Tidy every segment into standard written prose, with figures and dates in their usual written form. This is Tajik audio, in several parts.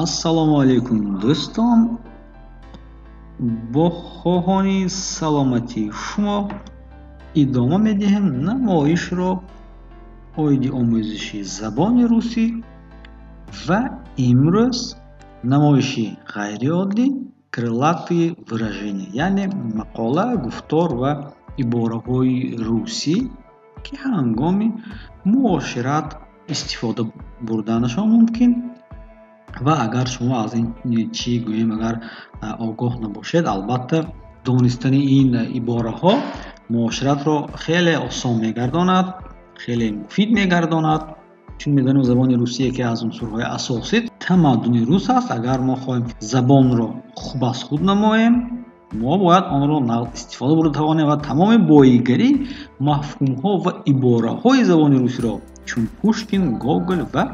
ассалому алайкум дӯстон, бо хоҳони саломатии шумо идома медиҳем намоишро оиди омӯзиши забони русӣ ва имрӯз намоиши ғайриоддӣ крылатые выражения, яъне мақола, гуфтор ва ибораҳои русӣ ки ҳангоми муошират истифода бурданашон мумкин. ва агар шумо аз ин чӣ гӯем агар огоҳ набошед, албатта донистани ин ибораҳо муоширатро хеле осон мегардонад, хеле муфид мегардонад. чун медонем забони русӣ яке аз унсурҳои асосии тамаддуни рус аст. агар мо хоҳем забонро хуб аз худ намоем, мо бояд онро нақл истифода бурда тавонем ва тамоми боигари мафҳумҳо ва ибораҳои забони русиро чун Пушкин, Гогол ва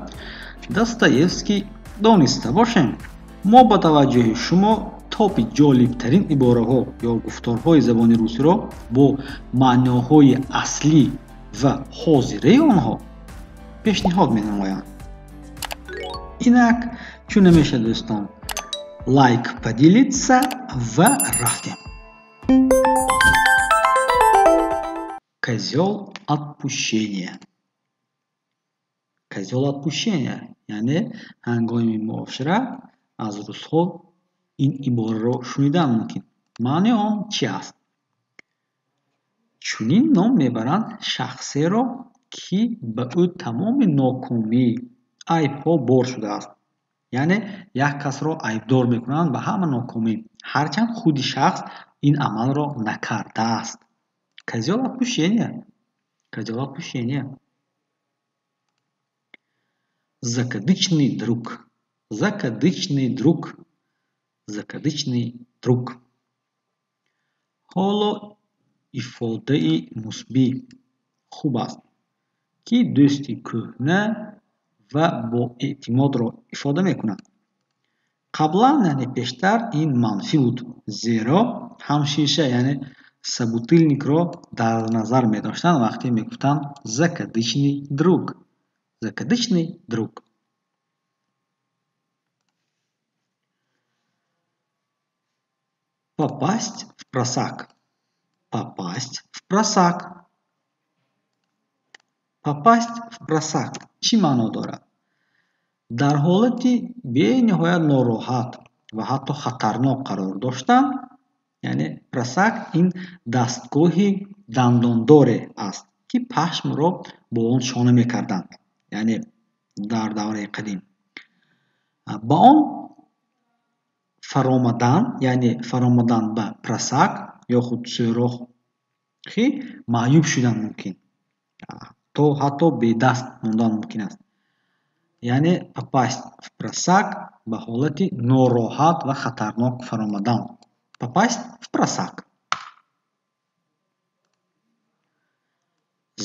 Достоевский дониста бошем. мо ба таваҷҷӯҳи шумо топи ҷолибтарин ибораҳо ё гуфторҳои забони русиро бо маъноҳои аслӣ ва ҳозираи онҳо пешниҳод менамоям. инак чун намеша дӯстон, лайк поделиться ва рафтем. Козёл отпущения. Козёл отпущения, яъне ҳангоми муошират аз русҳо ин ибораро шунидан мумкин. маънои он чӣ аст? чунин ном мебаранд шахсеро ки ба ӯ тамоми нокомӣ, айбҳо бор шудааст. яъне як касро айбдор мекунанд ба ҳама нокомӣ, ҳарчанд худи шахс ин амалро накардааст. Козёл отпущения. Козёл отпущения. Закадычный друг. Закадычный друг. Закадычный друг. ҳоло ифодаи мусбӣ хуб аст, ки дӯсти кӯҳна ва боэътимодро ифода мекунад. қаблан яъне пештар ин манфӣ буд, зеро ҳамшиша яъне собутыльникро дар назар медоштанд вақте мегуфтанд закадычный друг. Закадычный друг. Попасть в просак. Попасть в просак. Попасть в просак чӣ маъно дорад? дар ҳолати бениҳоят нороҳат ва ҳатто хатарнок қарор доштан, яъне просак ин дастгоҳи дандондоре аст, ки пашмро бо он шона мекарданд, яъне дар давраи қадим. ба он фаромадан, яъне фаромадан ба просак ё худ сӯрохи маъюб шудан мумкин, то ҳатто бедаст мондан мумкин аст. яъне попасть в просак ба ҳолати нороҳат ва хатарнок фаромадан. Попасть в просак.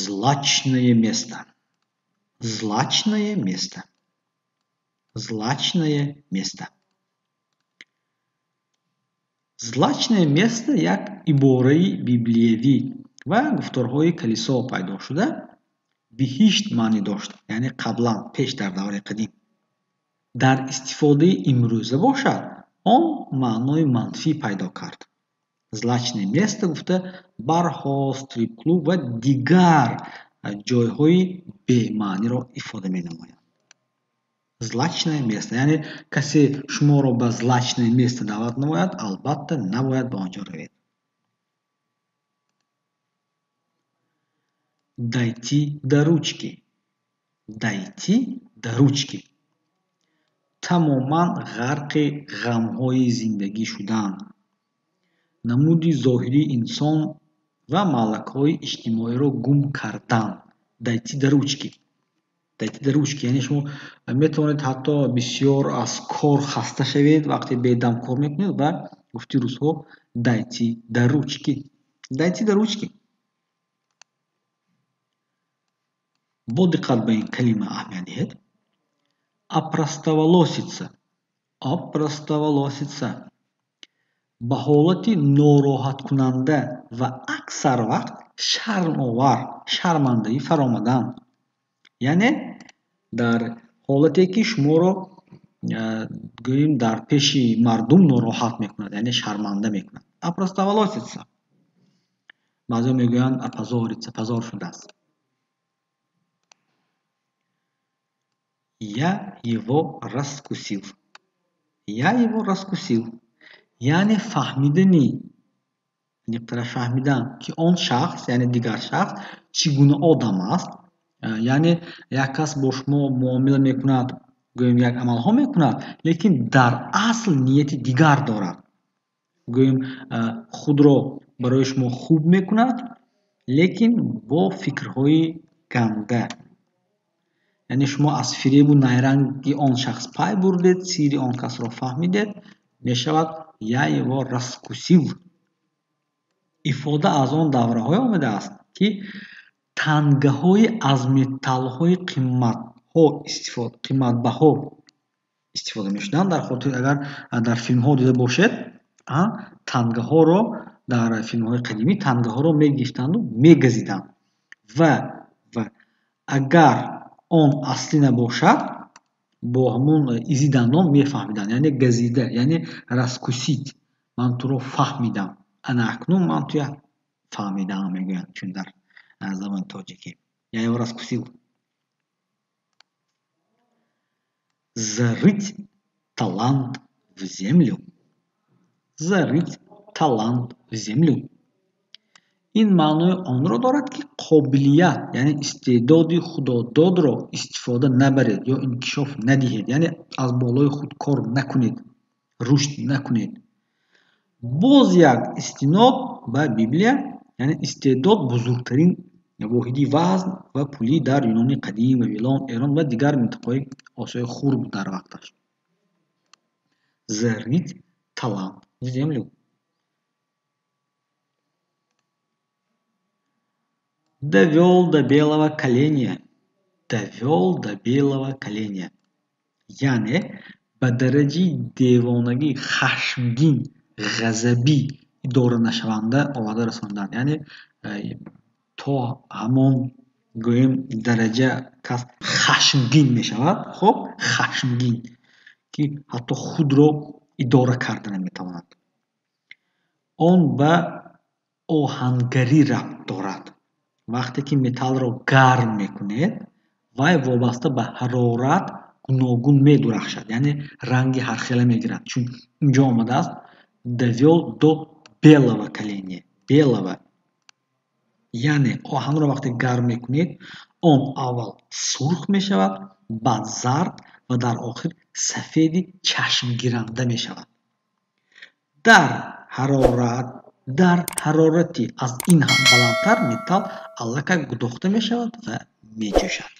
Злачное место. Злачное место. Злачное место. Злачное место як ибораи библиявӣ ва гуфторҳои калисо пайдо шуда биҳишт маънӣ дошт, яъне қаблан пеш дар давраи қадим. дар истифодаи имрӯза бошад, он маънои манфӣ пайдо кард. Злачное место гуфта барҳо, стрип-клуб ва дигар ҷойҳои бемаъниро ифода менамояд. Злачное место, яъне касе шуморо ба злачное место даъват намояд, албатта набояд ба он ҷо равед. Дойти до ручки. Дойти до ручки. тамоман ғарқи ғамҳои зиндагӣ шудан. намуди зоҳирии инсон ва малакҳои иҷтимоиро гум кардан. Дойти до ручки. Дойти до ручки яъне шумо метавонед ҳатто бисёр аз кор хаста шавед, вақте бедам кор мекунед ва гуфти русҳо дойти до ручки. Дойти до ручки. бо диққат ба ин калима аҳамият диҳед. Опростоволоситься. Опростоволоситься. ба ҳолати нороҳаткунанда ва аксар вақт шармовар, шармандаӣ фаромадан. яъне дар ҳолате ки шуморо гӯем дар пеши мардум нороҳат мекунад, яъне шарманда мекунад. Опростоволосица. баъзеҳо мегӯянд опозориться, позор шудааст. Я его раскусил. Я его раскусил. яъне фаҳмидани, диқтара фаҳмидан ки он шахс, яъне дигар шахс чӣ гуна одам аст. яъне як кас бо шумо муомила мекунад, гӯем як амалҳо мекунад, лекин дар асл нияти дигар дорад. гӯем худро барои шумо хуб мекунад, лекин бо фикрҳои ганда. яъне шумо аз фиребу найранги он шахс пай бурдед, сирри он касро фаҳмидед, мешавад я его раскусил. ифода аз он давраҳое омадааст ки тангаҳои аз металлҳои қиматбаҳо истифода мешуданд. дар хотир агар дар филмҳо дида бошед, тангаҳоро дар филмҳои қадимӣ тангаҳоро мегирифтанду мегазиданд ва агар он аслӣ набошад, бо ҳамун изи дандон мефаҳмиданд, яъне газида, яъне раскусид, ман туро фаҳмидам, ана акнун ман туя фаҳмидаам мегӯянд, чун дар забони тоҷикӣ. Я его раскусил. Зарыть талант в землю. Зарыть талант в землю. ин маънои онро дорад ки қобилият, яъне истеъдоди худододро истифода набаред ё инкишоф надиҳед, яъне аз болои худ кор накунед, рушд накунед. боз як истинод ба Библия, яъне истеъдод бузургтарин воҳиди вазн ва пулӣ дар Юнони қадим, Вавилон, Эрон ва дигар минтақаҳои Осиёи Хурд буд дар вақташ. Зарыть талант в землю. Довел до белого коленя. Довел до белого коленя. яъне ба дараҷаи девонагӣ, хашмгин, ғазабӣ, идоранашаванда оварда расонидан. яъне то ҳамон гӯем дараҷа кас хашмгин мешавад, хоб хашмгин, ки ҳатто худро идора карда наметавонад. он ба оҳангарӣ рабт дорад. вақте ки металлро гарм мекунед, вай вобаста ба ҳарорат гуногун медурахшад, яъне ранги ҳархела мегирад. чун инҷо омадааст довел до белого коленя. белого яъне оҳанро вақте гарм мекунед, он аввал сурх мешавад, баъд зард ва дар охир сафеди чашмгиранда мешавад. дар ҳарорати аз ин ҳам баландтар металл аллакай гудохта мешавад ва меҷӯшад.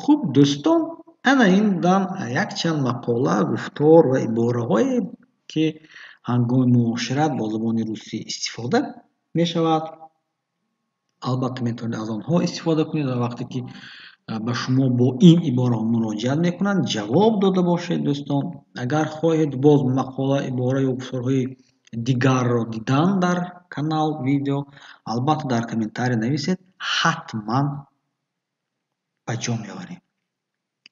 хуб дӯстон, ана ин будан якчанд мақола, гуфтор ва ибораҳое ки ҳангоми муошират бо забони русӣ истифода мешавад. албатта метавонед аз онҳо истифода кунед ва вақте ки ба шумо бо ин ибораҳо муроҷиат мекунанд, ҷавоб дода бошед. дӯстон, агар хоҳед боз мақола, ибора ё гуфторҳои дигарро дидан дар канал, видео, албатта дар комментария нависед, ҳатман ба ҷо меорем.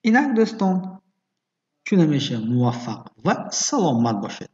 инак дӯстон, чун ҳамеша муваффақ ва саломат бошед.